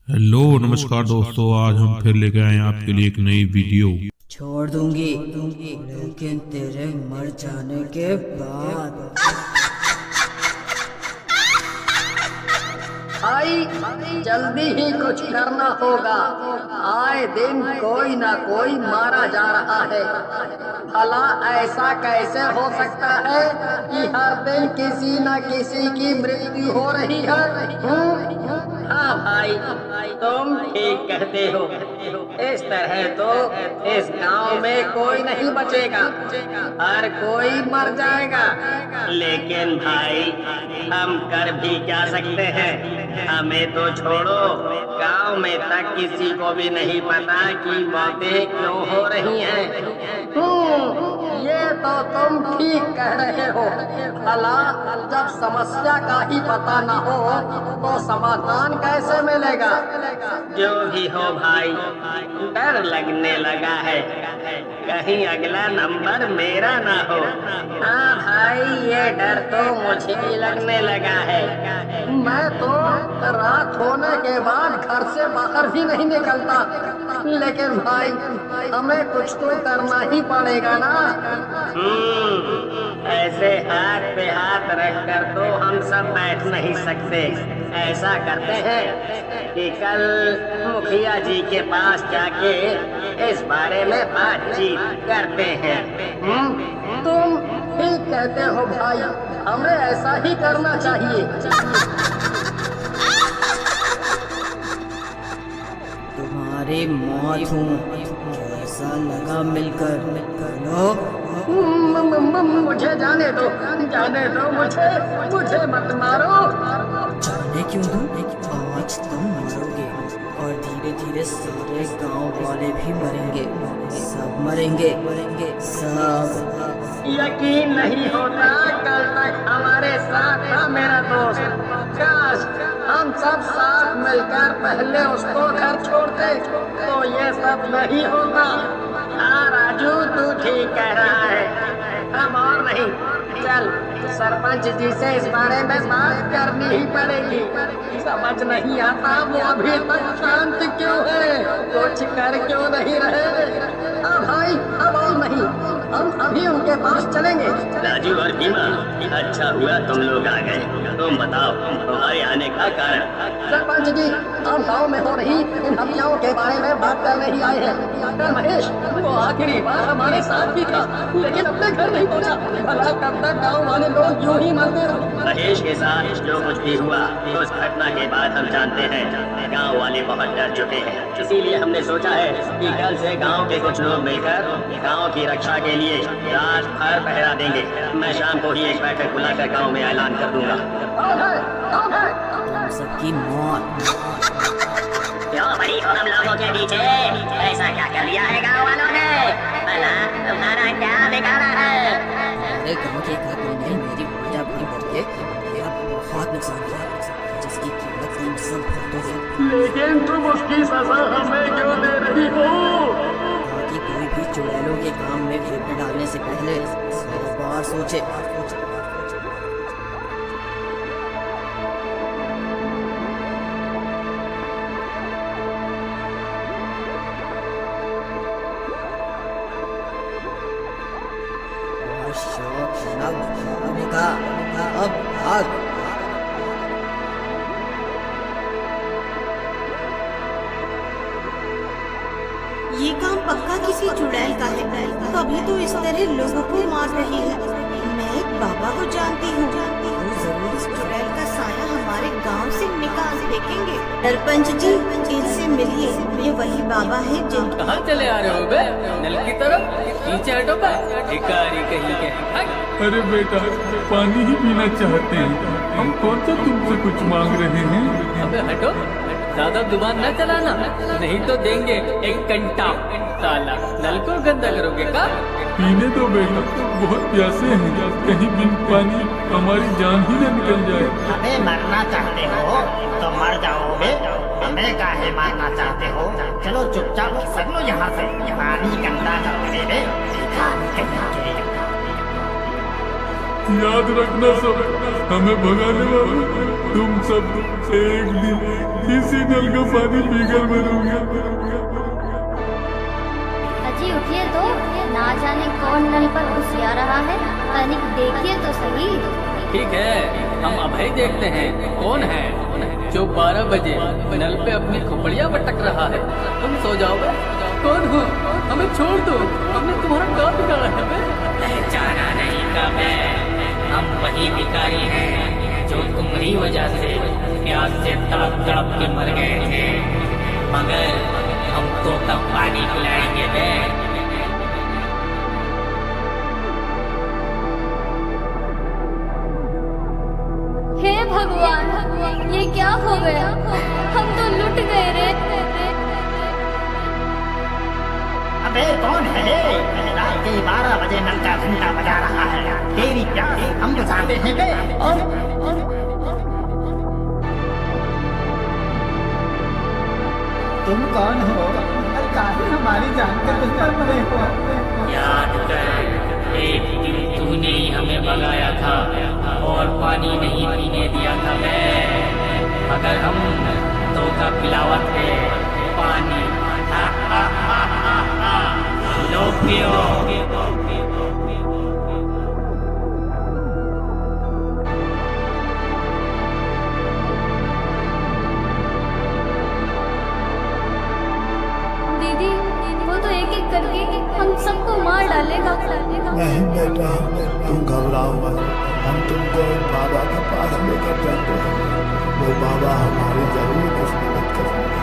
Hello नमस्कार दोस्तों, आज हम फिर लेके आए हैं आपके लिए एक नई वीडियो। छोड़ दूंगी लेकिन तेरे मर जाने के बाद। भाई जल्दी ही कुछ करना होगा। आए दिन कोई ना कोई मारा जा रहा है। भला ऐसा कैसे हो सकता है कि हर दिन किसी न किसी की मृत्यु हो रही है? हाँ भाई, तुम ठीक कहते हो। इस तरह तो इस गांव में कोई नहीं बचेगा, हर कोई मर जाएगा। लेकिन भाई हम कर भी क्या सकते हैं? हमें तो छोड़ो, गांव में तक किसी को भी नहीं पता कि मौतें क्यों हो रही हैं। ये तो तुम ठीक कह रहे हो। भला जब समस्या का ही पता न हो तो समाधान कैसे मिलेगा? जो भी हो भाई, डर लगने लगा है, कहीं अगला नंबर मेरा ना हो। हाँ भाई, ये डर तो मुझे भी लगने लगा है। मैं तो रात होने के बाद घर से बाहर भी नहीं निकलता। लेकिन भाई हमें कुछ तो करना ही पड़ेगा ना। ऐसे हाथ पे हाथ रख कर तो हम सब बैठ नहीं सकते। ऐसा करते हैं कि कल मुखिया जी के पास जाके इस बारे में बातचीत करते हैं। तुम ठीक कहते हो भाई, हमें ऐसा ही करना चाहिए। तुम्हारी मौत हूँ, कैसा लगा मिलकर? मुझे जाने दो, मुझे मत मारो। जाने क्यों दूं? आज तुम मरोगे और धीरे धीरे सारे गांव वाले भी मरेंगे। सब मरेंगे, सब। यकीन नहीं होता कल तक हमारे साथ था मेरा दोस्त। काश हम सब साथ मिलकर पहले उसको घर छोड़ते तो ये सब नहीं होता। हाँ राजू, तू ठीक कह रहा है। हम और नहीं, चल सरपंच जी से इस बारे में बात करनी ही पड़ेगी। समझ नहीं आता वो अभी तक शांत क्यों है, कुछ कर क्यों नहीं रहे। हाँ भाई, अब और नहीं, हम अभी उनके पास चलेंगे। राजू और भीमा, अच्छा हुआ तुम लोग आ गए। तुम बताओ तुम्हारे आने का कारण? सरपंच जी, हम गांव में हो रही इन हत्याओं के बारे में बात करने ही आए हैं। डॉक्टर महेश वो आखिरी बार हमारे साथ भी था, लेकिन अपने घर नहीं पहुंचा। भला कब तक गांव वाले लोग यूं ही मरते रहे? महेश के साथ जो कुछ भी हुआ उस घटना के बाद हम जानते हैं गांव वाले बहुत डर चुके हैं। इसीलिए हमने सोचा है कि कल से गांव के कुछ लोग मिलकर गांव की रक्षा के लिए रात भर पहरा देंगे। मैं शाम को ही एक बैठक बुलाकर गांव में ऐलान कर दूंगा। तुम सबकी मौत। क्यों बड़ी हो हम लोगों के पीछे? ऐसा क्या कर लिया है गांव वालों ने? भला तुम्हारा क्या बिगाड़ा है? अरे गांव के एक आदमी ने मेरी पूजा भूल करके मेरा बहुत नुकसान किया, जिसकी कीमत तुम सब भुगतोगे। लेकिन तुम उसकी सजा हमें क्यों दे रही हो? ताकि कोई भी चुड़ैलों के काम में फेंकने डालने से पहले 100 बार सोचे। अब भाग। ये काम पक्का किसी चुड़ैल का है, तभी तो इस तरह लोगों को मार रही है। मैं एक बाबा को जानती हूँ, वो जरूर इस चुड़ैल का साया हमारे गांव से निकाल फेंकेंगे। सरपंच जी, इनसे मिलिए, ये वही बाबा है जिन। कहाँ चले आ रहे हो बे? नल की तरफ पीछे हटो बे, भिखारी कहीं के। अरे बेटा, पानी ही पीना चाहते हैं, हम कौन सा तुमसे कुछ मांग रहे हैं? अबे हटो, ज्यादा जुबान न चलाना, नहीं तो देंगे एक घंटा। साला नल को गंदा करोगे का? पीने दो बेटा, बहुत प्यासे हैं, कहीं बिन पानी हमारी जान ही न निकल जाए। हमें मरना चाहते हो तो मर जाओगे, हमें काहे मारना चाहते हो? चलो चुपचाप सब लो यहाँ से, पानी गंदा करोगे बे। याद रखना सब, हमें भगाने वाले तुम सब एक दिन इसी नल का पानी पीकर मरोगे। अजी उठिए तो, ना जाने कौन नल पर घुसिया रहा है, तनिक देखिए तो सही। ठीक है, हम अभय देखते हैं कौन है जो 12 बजे नल पे अपनी खोपड़ियाँ पटक रहा है। तुम सो जाओगे। कौन हो? हमें छोड़ दो, हमने तुम्हारा काम बिगाड़ा है। पहचाना नहीं कब है, हम वही भिखारी हैं जो तुम्हारी वजह से प्यास से तड़प तड़प के मर गए थे, मगर हमको तब पानी पिलाएंगे वे। हे भगवान, ये क्या हो गया? हम तो लुट गए रे। अबे कौन है ये? रात के 12 बजे नल का घंटा बजा रहा है। तेरी प्यास हम बुझाते हैं बे। तुम कौन हो? काहे हमारी जान के तुम पर मरे हो? याद कर, एक दिन तूने ही हमें भगाया था और पानी नहीं पीने दिया था मैं, मगर हम तो का पिलावा थे पानी। लो पियो। दीदी, वो तो एक एक करके हम सबको मार डालेगा। नहीं बेटा, तुम घबराओ मत, हम तुमको बाबा के पास लेकर जाते हैं। वो बाबा हमारी जरूर कुछ मदद करेंगे।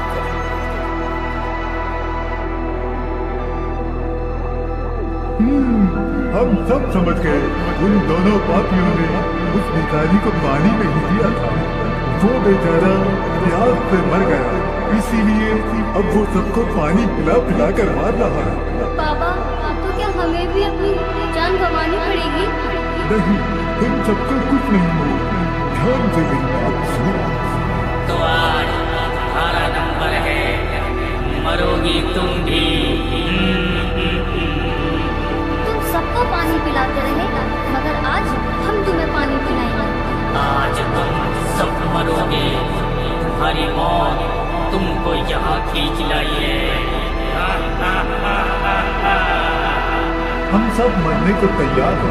हम सब समझ गए, उन दोनों पापियों ने उस भिखारी को पानी नहीं दिया था। वो बेचारा प्यास से मर गया, इसीलिए अब वो सबको पानी पिला पिला कर मार रहा है। पापा, तो क्या हमें भी अपनी जान गंवानी पड़ेगी? नहीं, तुम सबको कुछ नहीं हो। ध्यान से मेरी बात सुनो। तो आज तुम्हारा नंबर है, मरोगी तुम भी। तुम सबको पानी पिलाते रहे, मगर आज हम तुम्हें पानी पिलाएंगे। आज तुम सब मरोगे, तुम्हारी मौत तुमको यहाँ खींच लाई है। हम सब मरने को तैयार हो,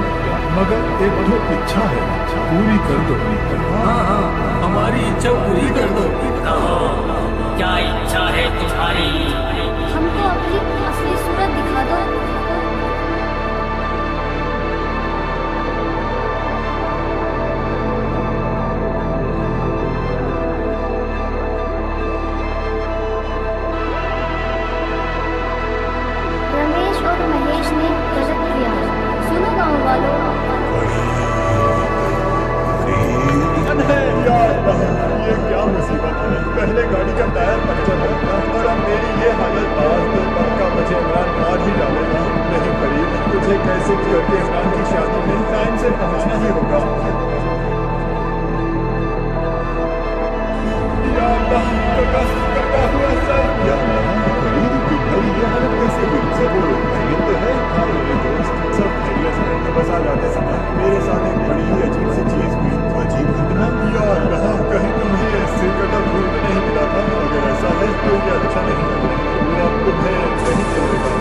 मगर एक तो इच्छा है, पूरी कर दो। हाँ, हमारी इच्छा पूरी कर दो। कहो, क्या इच्छा है तुम्हारी? हमको अपनी असली सूरत दिखा दो। रमेश और महेश ने गलत किया। सुनो गाँव वालों, ये क्या मुसीबत है? पहले गाड़ी का टायर पंचर हो गया और अब मेरी ये हालत। आज तो पक्का मुझे इमरान मार ही डालेगा। नहीं करीब, मुझे कैसे भी करके इमरान की शादी में टाइम से पहुंचना ही होगा। या अल्लाह, कटा हुआ सर। या अल्लाह, करीब की भाई ये हालत कैसे हुई? सब खैरियत तो है? हाँ मेरे दोस्त, सब खैरियत है। बस आ जाते समय मेरे साथ एक बड़ी ही अजीब सी चीज हुई। अजीब घटना? या अल्लाह, कहीं तुम्हें ऐसे कटा फूल तो नहीं मिला था? अगर ऐसा है तो ये अच्छा नहीं है। वो अब तुम्हें नहीं चलेगा।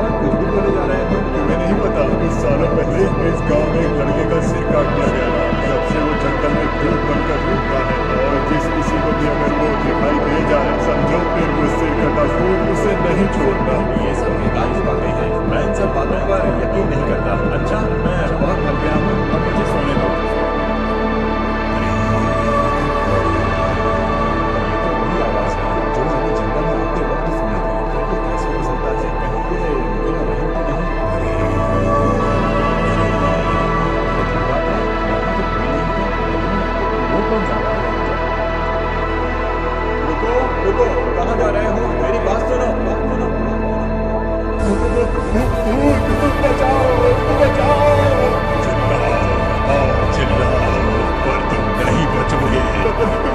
और कुछ भी बोले जा रहे हो। तुम्हें नहीं पता, कुछ सालों पहले इस गांव में एक लड़के का सिर काट दिया गया था। जब से वो जंगल में भूत बनकर घूमता है, और जिस किसी को भी अगर वो दिखाई दे जाए, समझो फिर वो सिर कटा फूल उसे नहीं छोड़ता। ये सब बेकार की बातें हैं, मैं इन सब बातों पर यकीन नहीं करता। अच्छा, मैं बहुत थक गया हूँ, अब मुझे सोने दो। रुको, कहाँ जा रहे हो? मेरी बात सुनो। बचाओ! चिल्ला, पर तुम नहीं बचोगे।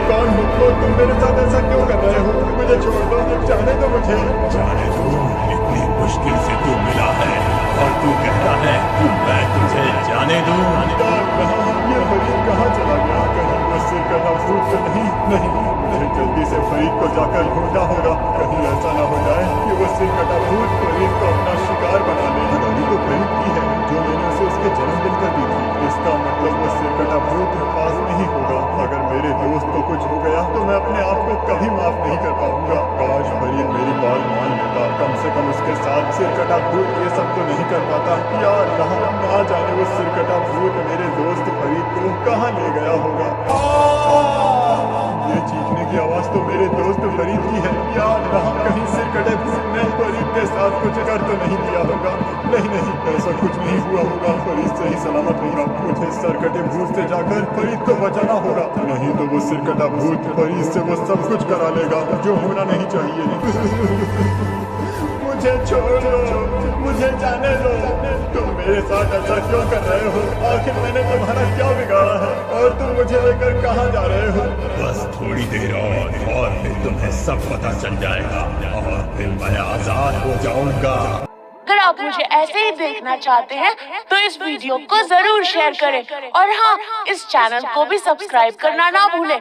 कौन हो? और तुम मेरे साथ ऐसा क्यों कर रहे हो? मुझे छोड़ दो, जाने दो मुझे। जाने दो? इतनी मुश्किल से तू मिला है और तू कहता है कि मैं तुझे जाने दूं? ये फरीद कहाँ चला गया? कहीं वो सिर कटा भूत तो नहीं? मुझे जल्दी से फरीद को जाकर ढूंढना होगा। कहीं ऐसा ना हो जाए कि वो सिर कटा भूत फरीद को अपना शिकार बना ले। धोनी तो फरीद की है जो मैंने उसे उसके जन्मदिन पर दी थी। इसका मतलब वो सिर कटा भूत पास नहीं होगा। अगर मेरे दोस्त को कुछ हो गया तो मैं अपने आप को कभी माफ नहीं कर पाऊंगा। काश फरीद मेरी बात मान लेता, कम से कम उसके साथ सिर कटा भूत ये सब तो नहीं कर पाता। या अल्लाह, ना जाने वो सिर कटा भूत मेरे दोस्त फरीद को कहाँ ले गया होगा। ये चीखने की आवाज तो मेरे दोस्त फरीद की है। या अल्लाह, कहीं सिर कटे भूत ने फरीद के साथ कुछ कर तो नहीं दिया होगा। नहीं, ऐसा कुछ नहीं हुआ होगा। फरीद सही सलामत होगा। मुझे सरकटे भूत से जाकर फरीद को बचाना होगा, नहीं तो वो सिरकटा भूत फरीद से वो सब कुछ करा लेगा जो होना नहीं चाहिए। मुझे छोड़ दो, मुझे जाने दो। तुम मेरे साथ ऐसा क्यों कर रहे हो? आखिर मैंने तुम्हारा क्या बिगाड़ा है और तुम मुझे लेकर कहाँ जा रहे हो? बस थोड़ी देर और फिर तुम्हें सब पता चल जाएगा और फिर मैं आजाद हो जाऊंगा। अगर आप मुझे ऐसे ही देखना चाहते हैं तो इस वीडियो को जरूर शेयर करें और हाँ, इस चैनल को भी सब्सक्राइब करना ना भूलें।